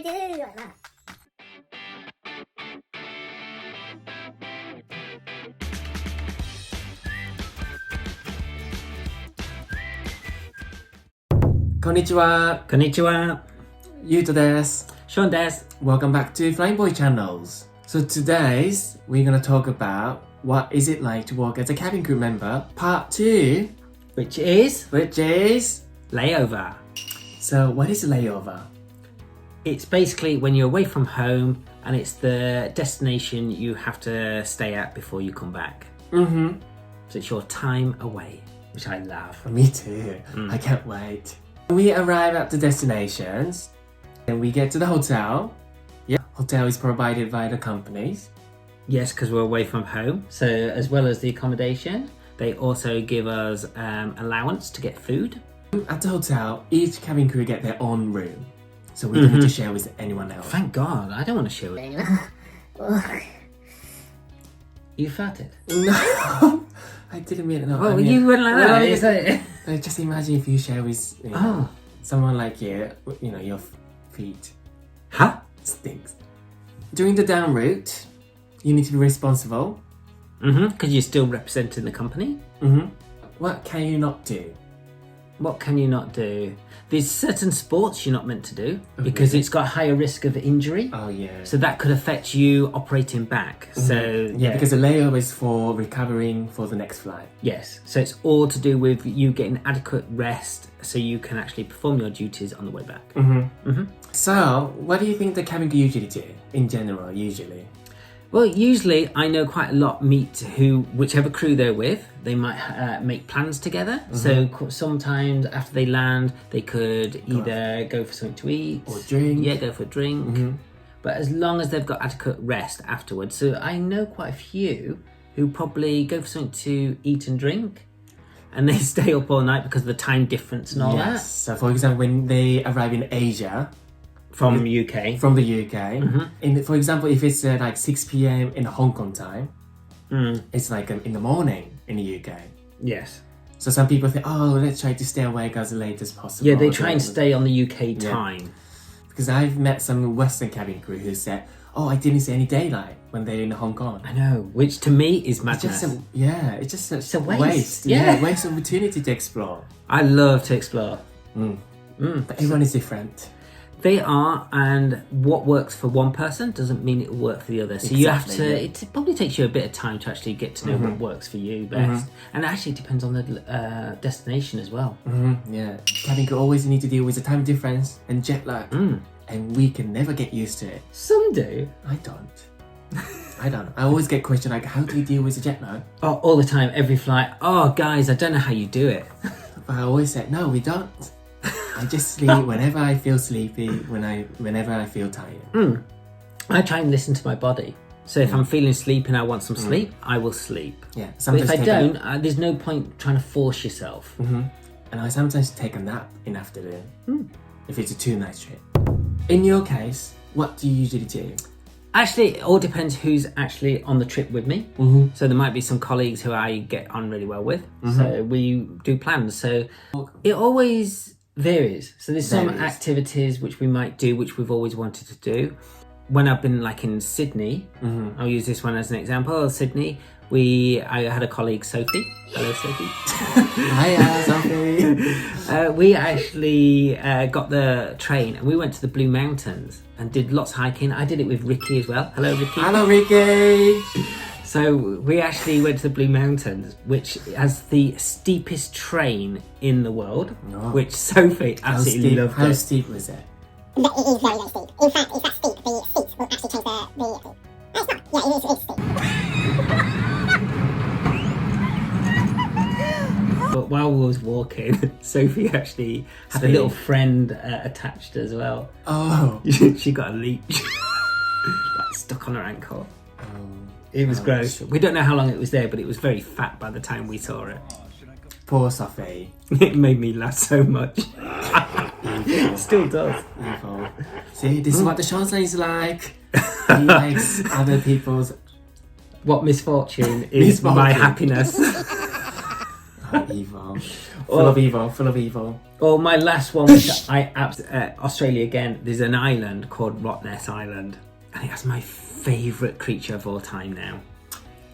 gonna do? Like that. Konnichiwa. Konnichiwa. Yuto desu. Sean desu. Welcome back to Flying Boy Channels. So today's we're gonna talk about what is it like to work as a cabin crew member, part 2, Which is layover. Layover. So what is a layover? It's basically when you're away from home and it's the destination you have to stay at before you come back. Mm-hmm. So it's your time away, which I love. Me too. I can't wait. We arrive at the destinations and we get to the hotel. Yeah, hotel is provided by the companies. Yes, because we're away from home. So as well as the accommodation, they also give us allowance to get food. At the hotel, each cabin crew get their own room. So we don't need to share with anyone else. Thank God, I don't want to share it. You farted? No, I didn't mean it. No, Well, I mean, you went like that. Is it? Just imagine if you share with someone like you know, your feet Huh? stinks. During the down route, you need to be responsible. Because you're still representing the company. What can you not do? What can you not do? There's certain sports you're not meant to do because it's got a higher risk of injury. Oh yeah. So that could affect you operating back. So Yeah, because the layover is for recovering for the next flight. yes. So it's all to do with you getting adequate rest so you can actually perform your duties on the way back. So, what do you think the cabin crew usually do in general? Usually, Well, usually I know quite a lot meet whichever crew they're with, they might make plans together. So sometimes after they land, they could either go for something to eat or drink. Yeah, go for a drink. But as long as they've got adequate rest afterwards. So I know quite a few who probably go for something to eat and drink and they stay up all night because of the time difference and all that. So, for example, when they arrive in Asia From UK. from the UK, for example, if it's like 6 p.m. in Hong Kong time, it's like in the morning in the UK. Yes. So some people think, oh, let's try to stay awake as late as possible. Yeah, they try and stay on the UK time. Because I've met some Western cabin crew who said, oh, I didn't see any daylight when they're in Hong Kong. I know, which to me is It's madness. just a a waste. waste. Yeah. Waste of opportunity to explore. I love to explore. But everyone is different. They are, and what works for one person doesn't mean it will work for the other. So you have to, Exactly, it probably takes you a bit of time to actually get to know what works for you best. And it actually depends on the destination as well. Yeah. Cabin crew always need to deal with the time difference and jet lag. And we can never get used to it. Some do. I don't. I always get questioned like, how do you deal with the jet lag? Oh, all the time, every flight. Oh, guys, I don't know how you do it. But I always say, no, we don't. I just sleep whenever I feel sleepy, whenever I feel tired. I try and listen to my body. So if I'm feeling sleepy and I want some sleep, I will sleep. Yeah. But Sometimes if I take a- don't, there's no point trying to force yourself. And I sometimes take a nap in afternoon if it's a 2-night trip. In your case, what do you usually do? Actually, it all depends who's actually on the trip with me. So there might be some colleagues who I get on really well with. So we do plans. So it always varies. So there's some activities which we might do, which we've always wanted to do. When I've been like in Sydney, I'll use this one as an example. Sydney, I had a colleague, Sophie. Hello, Sophie. Hiya, Sophie. We actually got the train and we went to the Blue Mountains and did lots of hiking. I did it with Ricky as well. Hello, Ricky. Hello, Ricky. So we actually went to the Blue Mountains, which has the steepest train in the world, which Sophie absolutely loved. How steep was it? It is very, very steep. In fact, it's that steep, the seats will actually change the... No, it's not. Yeah, it is steep. But while we was walking, Sophie actually had a little friend attached as well. Oh. She got a leech like stuck on her ankle. It was gross. We don't know how long it was there, but it was very fat by the time we saw it. Poor Sophie. It made me laugh so much. It still does. Evil. See, this is what the Chancellor is like. He likes other people's... What misfortune is my happiness. Evil. Full of evil, full of evil. Or my last one was Australia again. There's an island called Rottnest Island. I think that's my favourite creature of all time now.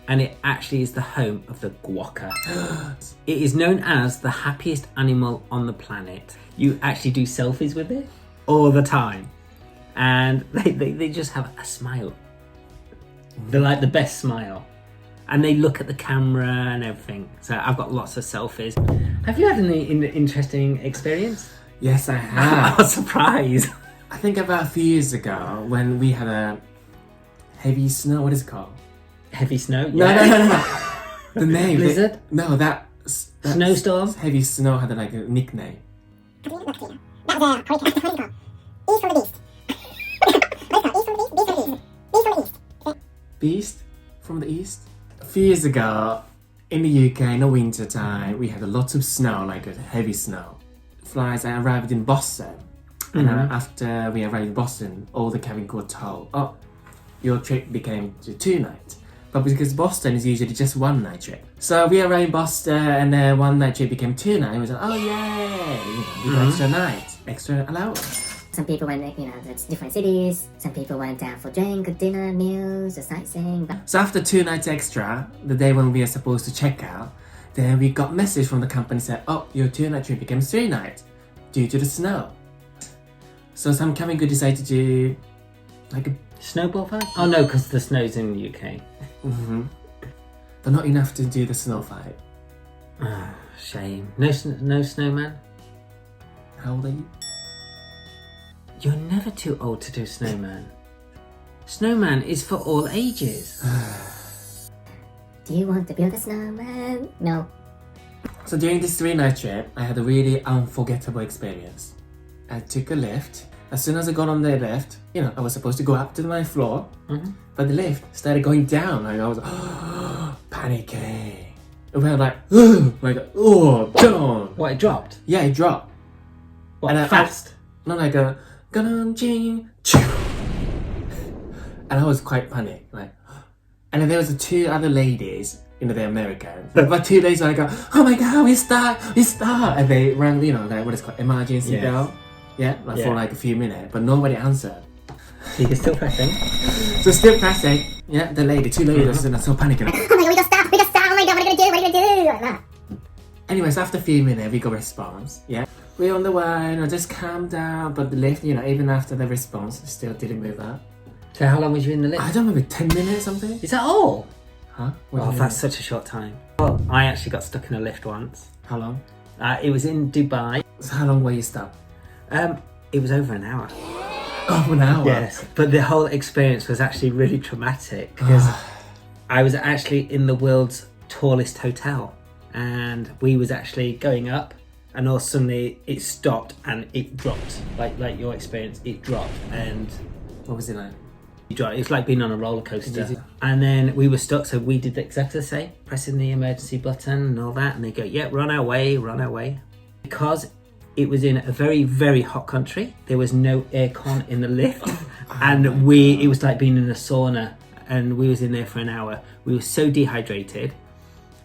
And it actually is the home of the guaca. It is known as the happiest animal on the planet. You actually do selfies with it all the time. And they just have a smile. They're like the best smile. And they look at the camera and everything. So I've got lots of selfies. Have you had any interesting experience? Yes, I have. I was surprised. I think about a few years ago when we had a heavy snow. What is it called? Heavy snow? No. The name. Blizzard? That Snowstorm? Heavy snow had like a nickname. That was a hurricane. What is it called? East from the east. Beast from the east. Beast from the east. Beast from the east. A few years ago, in the UK, in the winter time, we had a lot of snow, like a heavy snow. Flights, I arrived in Boston. And after we arrived in Boston, all the cabin crew were told, oh, your trip became to 2 nights. But because Boston is usually just 1 night trip. So we arrived in Boston and then 1 night trip became 2 nights. We said, oh yay, we got extra nights, extra allowance. Some people went, to different cities. Some people went out for drink, dinner, meals, sightseeing. So after 2 nights extra, the day when we are supposed to check out, then we got message from the company said, oh, your 2-night trip became 3 nights due to the snow. So some cabin crew decided to do like a Snowball fight? Oh no, because the snow's in the UK. But not enough to do the snow fight. Oh, shame. No snowman? How old are you? You're never too old to do snowman. Snowman is for all ages. Do you want to build a snowman? No. So during this 3-night trip, I had a really unforgettable experience. I took a lift. As soon as I got on the lift, I was supposed to go up to my floor, but the lift started going down. Like I was panicking. It went like down. What, it dropped? Yeah, it dropped. What, and fast? Not like a and I was quite panicked. Like, and then there was 2 other ladies. They're Americans. But 2 ladies were like, oh my god, we start. And they rang, like what is called emergency bell. Yeah, for like a few minutes, but nobody answered. So you're still pressing? So still pressing. Yeah, 2 ladies are so panicking. Like, Oh my god, we got stuck, oh my god, what are you gonna do, like that. Anyways, after a few minutes, we got response. Yeah, we're on the way, just calm down. But the lift, even after the response, still didn't move up. So how long was you in the lift? I don't know, maybe 10 minutes or something. Is that all? Huh? Oh, that's such a short time. Well, I actually got stuck in a lift once. How long? It was in Dubai. So how long were you stuck? It was over an hour. Oh, an hour? Yes, but the whole experience was actually really traumatic because I was actually in the world's tallest hotel and we was actually going up and all suddenly it stopped and it dropped. Like your experience, it dropped and... What was it like? It's like being on a roller coaster. And then we were stuck, so we did exactly the same, pressing the emergency button and all that, and they go, yeah, run our way. Because it was in a very, very hot country, there was no aircon in the lift, and it was like being in a sauna, and we was in there for an hour. We were so dehydrated,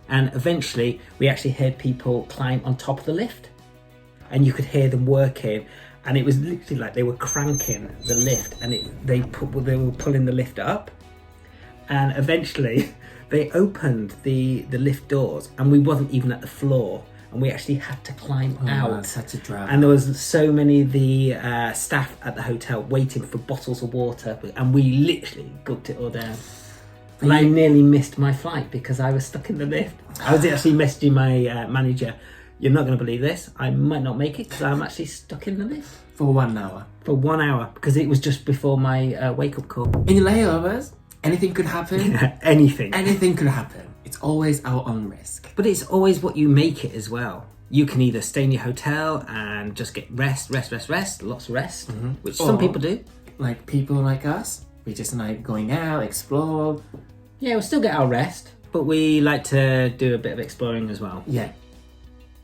and eventually we actually heard people climb on top of the lift, and you could hear them working. And it was literally like they were cranking the lift and they were pulling the lift up. And eventually they opened the lift doors and we wasn't even at the floor. And we actually had to climb out. Such a drama. And there was so many of the staff at the hotel waiting for bottles of water. And we literally gulped it all down. And I nearly missed my flight because I was stuck in the lift. I was actually messaging my manager. You're not going to believe this. I might not make it because I'm actually stuck in the lift. For 1 hour? For 1 hour, because it was just before my wake-up call. In layovers, anything could happen. Anything. Anything could happen. It's always our own risk. But it's always what you make it as well. You can either stay in your hotel and just get rest, lots of rest, which some people do. Like people like us, we just like going out, explore. Yeah, we'll still get our rest, but we like to do a bit of exploring as well. Yeah.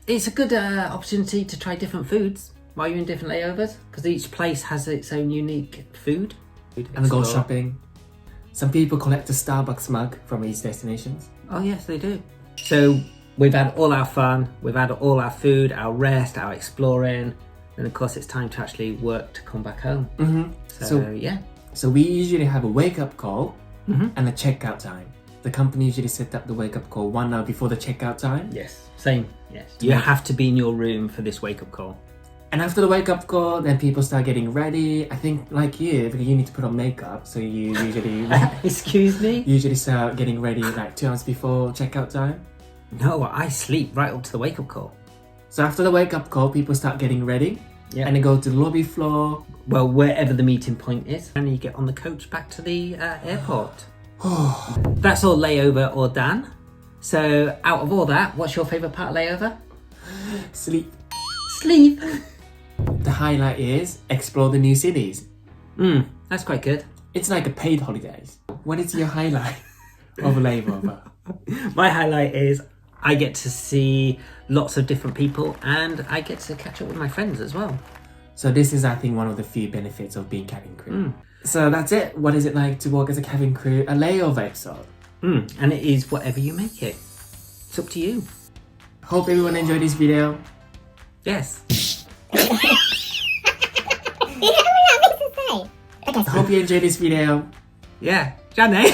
It's a good opportunity to try different foods while you're in different layovers, because each place has its own unique food. And go shopping. Some people collect a Starbucks mug from each destinations. Oh yes, they do. So we've had all our fun, we've had all our food, our rest, our exploring, and of course it's time to actually work to come back home. So yeah. So we usually have a wake-up call and a checkout time. The company usually set up the wake-up call 1 hour before the checkout time. Yes, same. Yes, you have to be in your room for this wake-up call. And after the wake-up call, then people start getting ready. I think, like you, because you need to put on makeup, so you usually Excuse me? usually start getting ready like 2 hours before checkout time. No, I sleep right up to the wake-up call. So after the wake-up call, people start getting ready. Yeah. And they go to the lobby floor. Well, wherever the meeting point is, and you get on the coach back to the airport. That's all layover or Dan. So out of all that, what's your favourite part of layover? Sleep. Sleep. The highlight is explore the new cities. That's quite good. It's like a paid holidays. What is your highlight of a layover? My highlight is I get to see lots of different people and I get to catch up with my friends as well. So this is, I think, one of the few benefits of being cabin crew. So that's it. What is it like to work as a cabin crew? A layover episode. And it is whatever you make it. It's up to you. Hope everyone enjoyed this video. Yes. Hope you enjoyed this video. Yeah. Janne.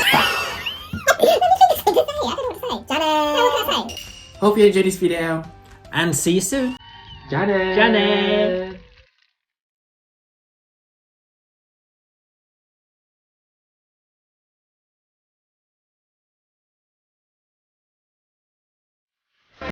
Hope you enjoyed this video. And see you soon. Janet. Janet.